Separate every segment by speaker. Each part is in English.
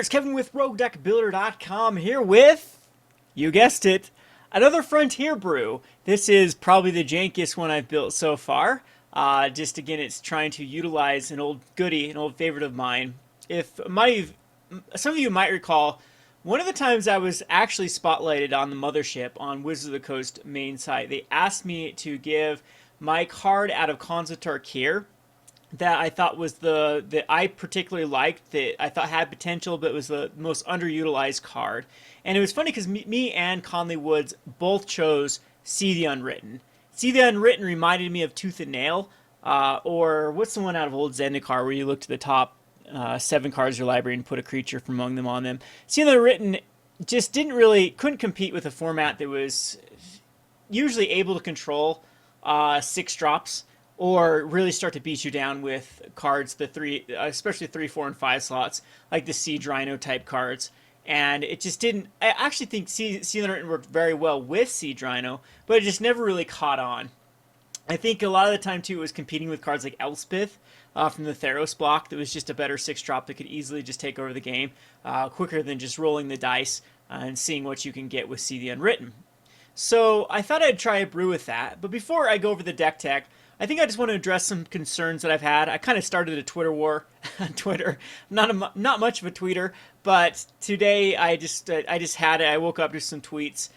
Speaker 1: it's Kevin with RogueDeckBuilder.com here with, you guessed it, another Frontier brew. This is probably the jankiest one I've built so far. Just again, it's trying to utilize an old goodie, an old favorite of mine. Some of you might recall, one of the times I was actually spotlighted on the mothership on Wizards of the Coast main site, they asked me to give my card out of Khans of Tarkir that I thought was that I particularly liked, that I thought had potential, but was the most underutilized card. And it was funny because me and Conley Woods both chose See the Unwritten. See the Unwritten reminded me of Tooth and Nail, or what's the one out of Old Zendikar where you look to the top 7 cards of your library and put a creature from among them on them. See the Unwritten just couldn't compete with a format that was usually able to control 6 drops, or really start to beat you down with cards, especially 3, 4, and 5 slots, like the Siege Rhino type cards. And it just didn't. I actually think Siege Rhino worked very well with Siege Rhino, but it just never really caught on. I think a lot of the time too it was competing with cards like Elspeth from the Theros block that was just a better 6 drop that could easily just take over the game quicker than just rolling the dice and seeing what you can get with See the Unwritten. So I thought I'd try a brew with that. But before I go over the deck tech, I think I just want to address some concerns that I've had. I kind of started a Twitter war on Twitter. Not much of a tweeter, but today I just had it. I woke up to some tweets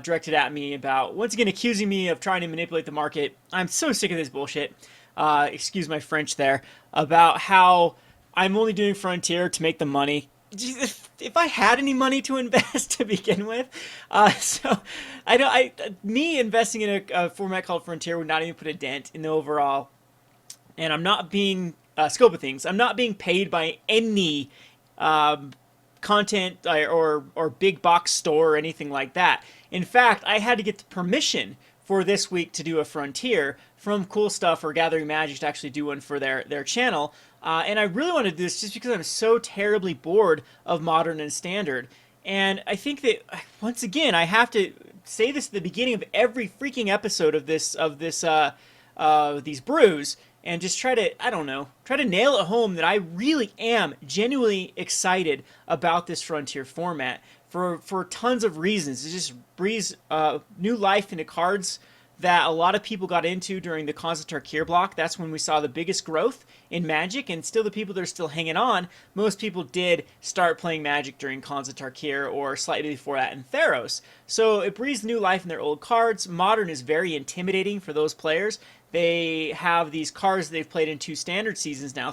Speaker 1: directed at me about, once again, accusing me of trying to manipulate the market. I'm so sick of this bullshit. Excuse my French there. About how I'm only doing Frontier to make the money. If I had any money to invest to begin with, me investing in a format called Frontier would not even put a dent in the overall. And I'm not being scope of things. I'm not being paid by any content or big box store or anything like that. In fact, I had to get the permission for this week to do a Frontier from Cool Stuff or Gathering Magic to actually do one for their channel. And I really want to do this just because I'm so terribly bored of Modern and Standard. And I think that, once again, I have to say this at the beginning of every freaking episode of these brews, and just try to nail it home that I really am genuinely excited about this Frontier format for tons of reasons. It just breathes new life into cards that a lot of people got into during the Khans of Tarkir block. That's when we saw the biggest growth in Magic, and still the people that are still hanging on, most people did start playing Magic during Khans of Tarkir or slightly before that in Theros. So it breathes new life in their old cards. Modern is very intimidating for those players. They have these cards that they've played in 3 standard seasons now,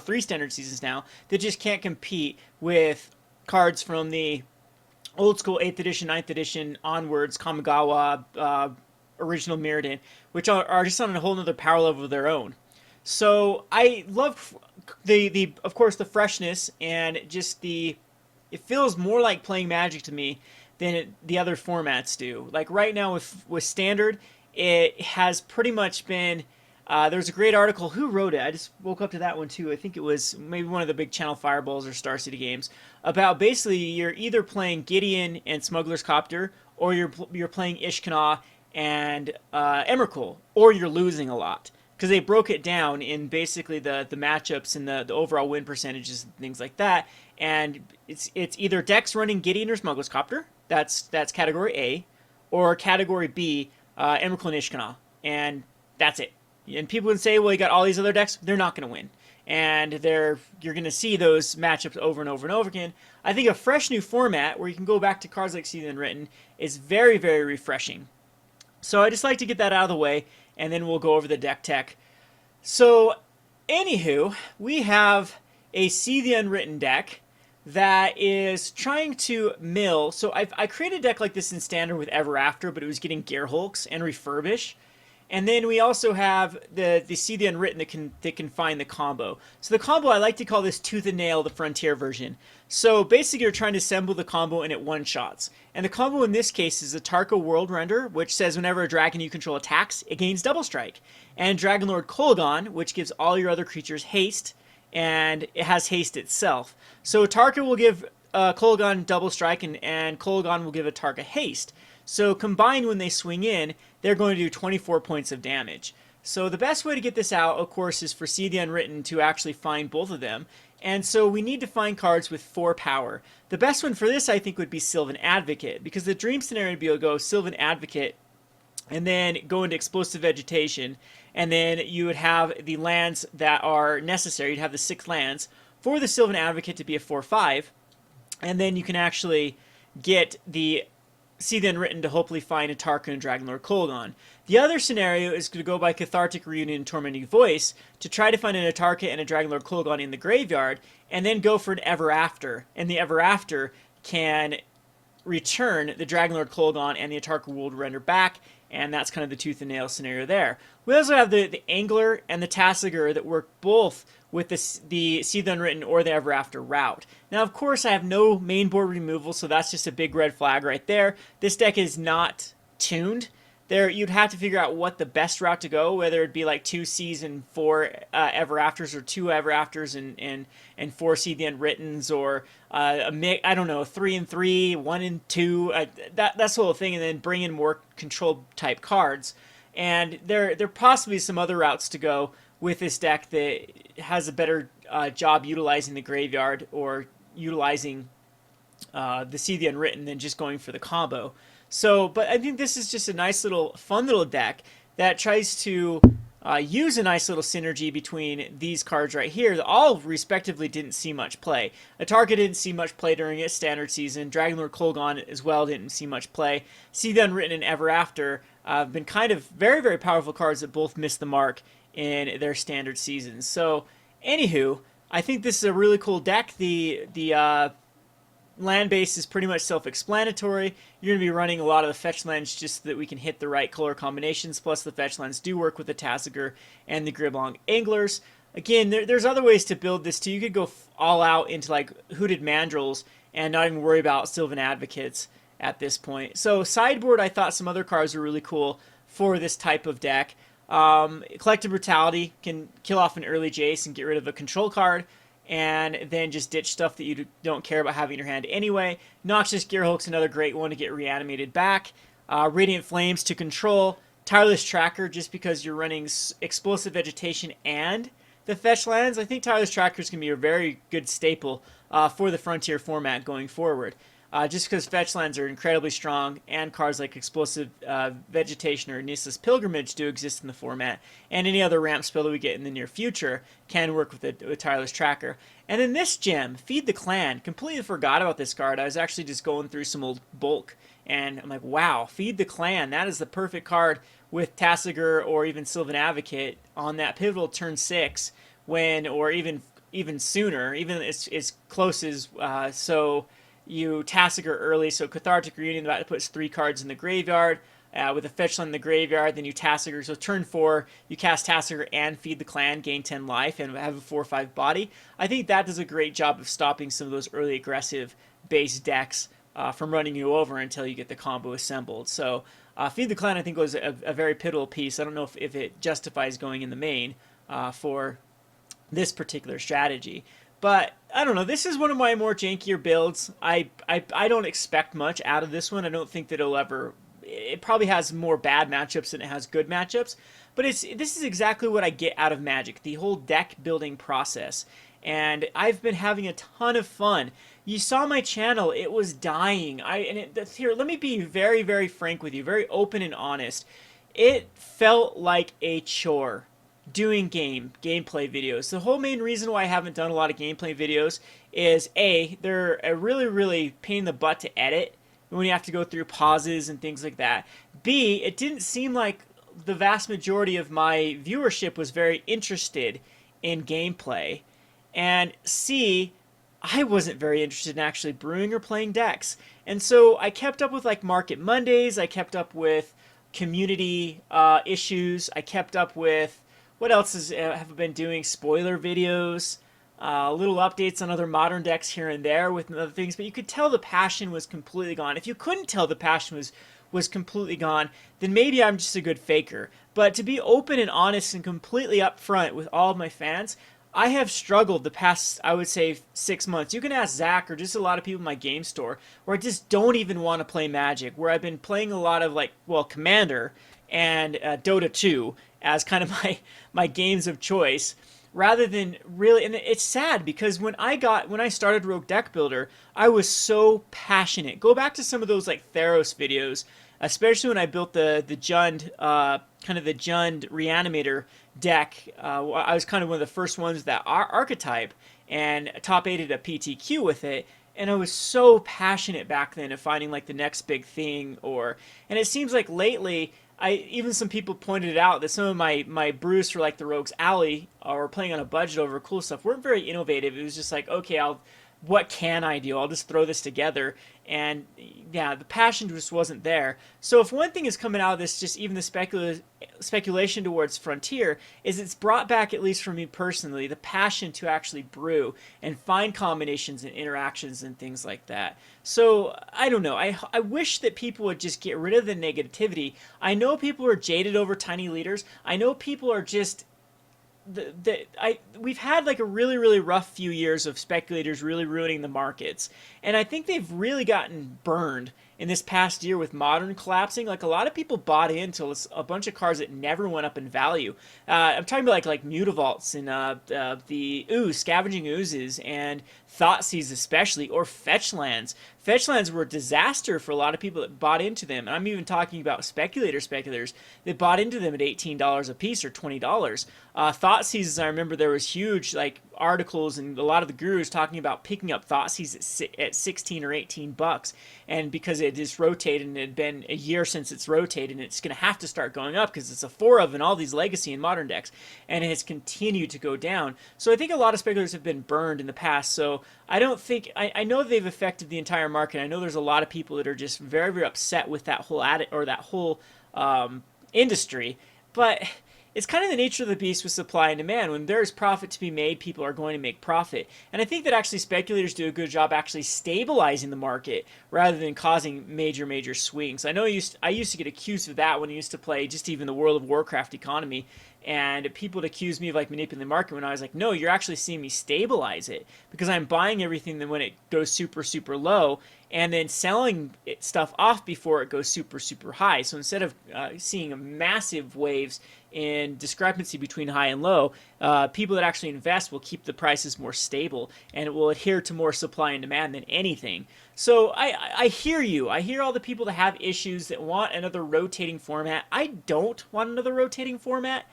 Speaker 1: that just can't compete with cards from the old school 8th edition, 9th edition onwards, Kamigawa, original Mirrodin, which are just on a whole nother power level of their own. So I love of course the freshness, and just it feels more like playing Magic to me than the other formats do. Like right now with Standard, it has pretty much been there's a great article. Who wrote it? I just woke up to that one too. I think it was maybe one of the big Channel Fireballs or Star City games, about basically you're either playing Gideon and Smuggler's Copter, or you're playing Ishkanah and Emrakul, or you're losing a lot, because they broke it down in basically the matchups and the overall win percentages and things like that. And it's either decks running Gideon or Smuggler's Copter, that's category A, or category B, Emrakul and Ishkanah, and that's it. And people would say, well, you got all these other decks, they're not going to win. And you're going to see those matchups over and over and over again. I think a fresh new format where you can go back to cards like See the Unwritten is very, very refreshing. So I just like to get that out of the way, and then we'll go over the deck tech. So, anywho, we have a See the Unwritten deck that is trying to mill. So I created a deck like this in Standard with Ever After, but it was getting Gear Hulks and Refurbish. And then we also have the See the Unwritten that can find the combo. So the combo, I like to call this Tooth and Nail, the Frontier version. So basically you're trying to assemble the combo and it one-shots. And the combo in this case is a Tarka World Render, which says whenever a dragon you control attacks, it gains double strike. And Dragon Lord Kolaghan, which gives all your other creatures haste, and it has haste itself. So Tarka will give Kolaghan double strike, and Kolaghan will give a Tarka haste. So combined, when they swing in, they're going to do 24 points of damage. So the best way to get this out, of course, is for See the Unwritten to actually find both of them. And so we need to find cards with 4 power. The best one for this, I think, would be Sylvan Advocate, because the dream scenario would be to go Sylvan Advocate and then go into Explosive Vegetation, and then you would have the lands that are necessary. You'd have the 6 lands for the Sylvan Advocate to be a 4/5, and then you can actually get the See the Unwritten to hopefully find a Tarkin and Dragonlord Kolaghan. The other scenario is to go by Cathartic Reunion and Tormenting Voice to try to find an Atarka and a Dragonlord Kolaghan in the graveyard, and then go for an Ever After. And the Ever After can return the Dragonlord Kolaghan and the Atarka World Render back, and that's kind of the tooth and nail scenario there. We also have the Angler and the Tassiger that work both with the See the Unwritten or the Ever After route. Now, of course, I have no main board removal, so that's just a big red flag right there. This deck is not tuned. You'd have to figure out what the best route to go, whether it be like 2 Cs and 4 Ever Afters, or 2 Ever Afters and 4 See the Unwrittens, or a mix, I don't know, 3 and 3, 1 and 2, that's the whole thing, and then bring in more control type cards. And there possibly some other routes to go with this deck that has a better job utilizing the graveyard or utilizing the See the Unwritten than just going for the combo. So, but I think this is just a nice little, fun little deck that tries to use a nice little synergy between these cards right here that all respectively didn't see much play. Atarka didn't see much play during its standard season. Dragonlord Kolaghan as well didn't see much play. See the Unwritten and Ever After have been kind of very, very powerful cards that both missed the mark in their standard seasons. So, anywho, I think this is a really cool deck. The land base is pretty much self-explanatory. You're going to be running a lot of the fetch lands just so that we can hit the right color combinations, plus the fetch lands do work with the Tassiger and the Griblong Anglers. Again, there's other ways to build this too. You could go all out into like Hooded Mandrills and not even worry about Sylvan Advocates at this point. So sideboard, I thought some other cards were really cool for this type of deck. Collective Brutality can kill off an early Jace and get rid of a control card, and then just ditch stuff that you don't care about having in your hand anyway. Noxious Gearhulk's another great one to get reanimated back. Radiant Flames to control. Tireless Tracker, just because you're running Explosive Vegetation and the fetch lands. I think Tireless Tracker is going to be a very good staple for the Frontier format going forward. Just because fetch lands are incredibly strong, and cards like Explosive Vegetation or Nissa's Pilgrimage do exist in the format, and any other ramp spell that we get in the near future can work with a Tireless Tracker. And then this gem, Feed the Clan, completely forgot about this card. I was actually just going through some old bulk, and I'm like, wow, Feed the Clan, that is the perfect card with Tassiger or even Sylvan Advocate on that pivotal turn 6, when, or even sooner, even as close as, so you Tassiger early, so Cathartic Reunion, that puts 3 cards in the graveyard, with a fetch land in the graveyard, then you Tassiger, so turn 4, you cast Tassiger and Feed the Clan, gain 10 life, and have a 4/5 body. I think that does a great job of stopping some of those early aggressive base decks from running you over until you get the combo assembled. So Feed the Clan, I think, was a very pivotal piece. I don't know if it justifies going in the main for this particular strategy. But, I don't know, this is one of my more jankier builds. I don't expect much out of this one. I don't think that it'll ever... It probably has more bad matchups than it has good matchups. But this is exactly what I get out of Magic, the whole deck building process. And I've been having a ton of fun. You saw my channel, it was dying. Here, let me be very, very frank with you, very open and honest. It felt like a chore doing gameplay videos. The whole main reason why I haven't done a lot of gameplay videos is A, they're a really, really pain in the butt to edit when you have to go through pauses and things like that. B, it didn't seem like the vast majority of my viewership was very interested in gameplay. And C, I wasn't very interested in actually brewing or playing decks. And so I kept up with like Market Mondays, I kept up with community issues, I kept up with what else have I been doing? Spoiler videos, little updates on other modern decks here and there with other things. But you could tell the passion was completely gone. If you couldn't tell the passion was completely gone, then maybe I'm just a good faker. But to be open and honest and completely upfront with all of my fans, I have struggled the past, I would say, 6 months. You can ask Zach or just a lot of people in my game store where I just don't even want to play Magic, where I've been playing a lot of, like, well, Commander and Dota 2 as kind of my games of choice, rather than really. And it's sad because when I started Rogue Deck Builder, I was so passionate. Go back to some of those like Theros videos, especially when I built the Jund kind of the Jund Reanimator deck. I was kind of one of the first ones with that archetype, and top eighted a PTQ with it. And I was so passionate back then of finding like the next big thing. And it seems like lately, even some people pointed out that some of my brews for like the Rogues Alley or playing on a budget over cool stuff weren't very innovative. It was just like, okay, what can I do? I'll just throw this together. And yeah, the passion just wasn't there. So if one thing is coming out of this, just even the speculation towards Frontier, is it's brought back, at least for me personally, the passion to actually brew and find combinations and interactions and things like that. So I don't know. I wish that people would just get rid of the negativity. I know people are jaded over tiny leaders. I know people are just we've had like a really rough few years of speculators really ruining the markets, and I think they've really gotten burned in this past year with modern collapsing. Like a lot of people bought into a bunch of cards that never went up in value. I'm talking about like Mutavaults and the Scavenging Oozes and Thoughtseize especially, or Fetch Lands. Fetch Lands were a disaster for a lot of people that bought into them. And I'm even talking about speculators that bought into them at $18 a piece or $20. Thoughtseizes, I remember there was huge like articles and a lot of the gurus talking about picking up Thoughtseize at 16 or 18 bucks. And because it just rotated and it had been a year since it's rotated, and it's going to have to start going up because it's a 4 of in all these legacy and modern decks, and it has continued to go down. So I think a lot of speculators have been burned in the past. So I don't think I know they've affected the entire market. I know there's a lot of people that are just very upset with that whole industry, but it's kind of the nature of the beast with supply and demand. When there's profit to be made, people are going to make profit. And I think that actually speculators do a good job actually stabilizing the market rather than causing major swings. I know I used to get accused of that when I used to play just even the World of Warcraft economy, and people would accuse me of like manipulating the market when I was like, no, you're actually seeing me stabilize it because I'm buying everything then when it goes super low, and then selling stuff off before it goes super high. So instead of seeing massive waves in discrepancy between high and low, people that actually invest will keep the prices more stable, and it will adhere to more supply and demand than anything. So I hear you. I hear all the people that have issues that want another rotating format. I don't want another rotating format.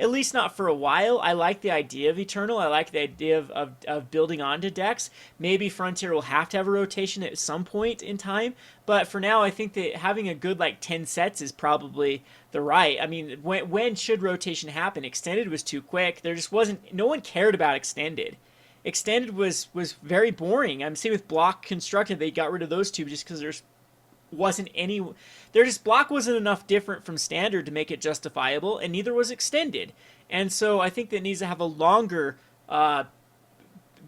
Speaker 1: At least not for a while. I like the idea of Eternal. I like the idea of building onto decks. Maybe Frontier will have to have a rotation at some point in time. But for now, I think that having a good like 10 sets is probably the right. I mean, when should rotation happen? Extended was too quick. There just wasn't, no one cared about Extended. Extended was very boring. I'm saying with Block Constructed, they got rid of those two just because block wasn't enough different from standard to make it justifiable, and neither was extended. And so I think that it needs to have a longer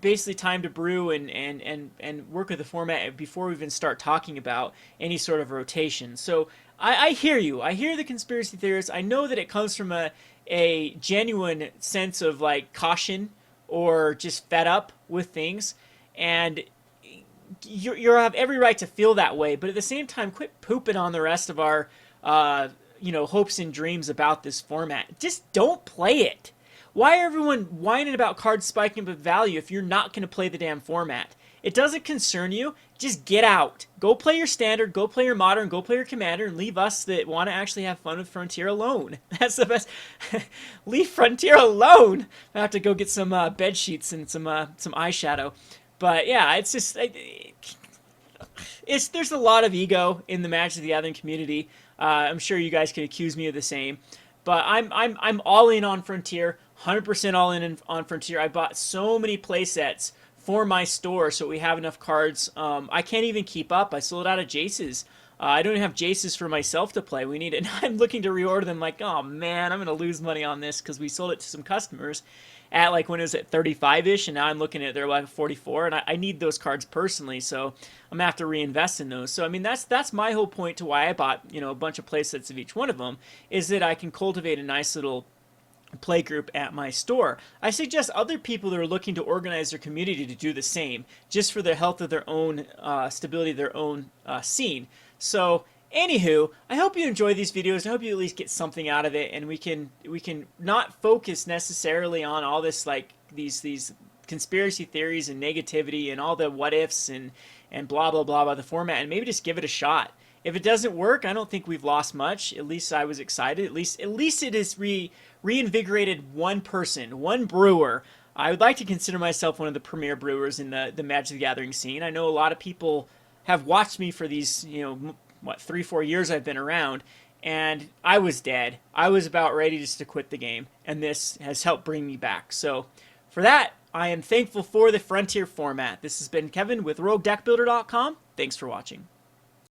Speaker 1: basically time to brew and work with the format before we even start talking about any sort of rotation. So I hear you. I hear the conspiracy theorists. I know that it comes from a genuine sense of like caution or just fed up with things, and you have every right to feel that way, but at the same time, quit pooping on the rest of our, hopes and dreams about this format. Just don't play it. Why are everyone whining about cards spiking up in value if you're not going to play the damn format? It doesn't concern you. Just get out. Go play your standard, go play your modern, go play your commander, and leave us that want to actually have fun with Frontier alone. That's the best. Leave Frontier alone. I have to go get some bed sheets and some eyeshadow. But yeah, it's just there's a lot of ego in the Magic the Gathering community. I'm sure you guys could accuse me of the same, but I'm all in on Frontier, 100% all in on Frontier. I bought so many play sets for my store so we have enough cards. I can't even keep up. I sold out of Jace's. I don't even have Jace's for myself to play. We need it. I'm looking to reorder them. Like, oh man, I'm gonna lose money on this because we sold it to some customers at like when it was at 35-ish, and now I'm looking at they're like 44, and I need those cards personally, so I'm gonna have to reinvest in those. So I mean that's my whole point to why I bought a bunch of play sets of each one of them, is that I can cultivate a nice little play group at my store. I suggest other people that are looking to organize their community to do the same, just for the health of their own stability of their own scene. So Anywho, I hope you enjoy these videos. I hope you at least get something out of it, and we can not focus necessarily on all this like these conspiracy theories and negativity and all the what ifs and blah blah blah about the format, and maybe just give it a shot. If it doesn't work, I don't think we've lost much. At least I was excited. At least it has reinvigorated one person, one brewer. I would like to consider myself one of the premier brewers in the Magic the Gathering scene. I know a lot of people have watched me for these, what, 3 4 years I've been around, and I was dead. I was about ready just to quit the game, and this has helped bring me back. So for that, I am thankful for the Frontier format. This has been Kevin with RogueDeckBuilder.com. Thanks for watching.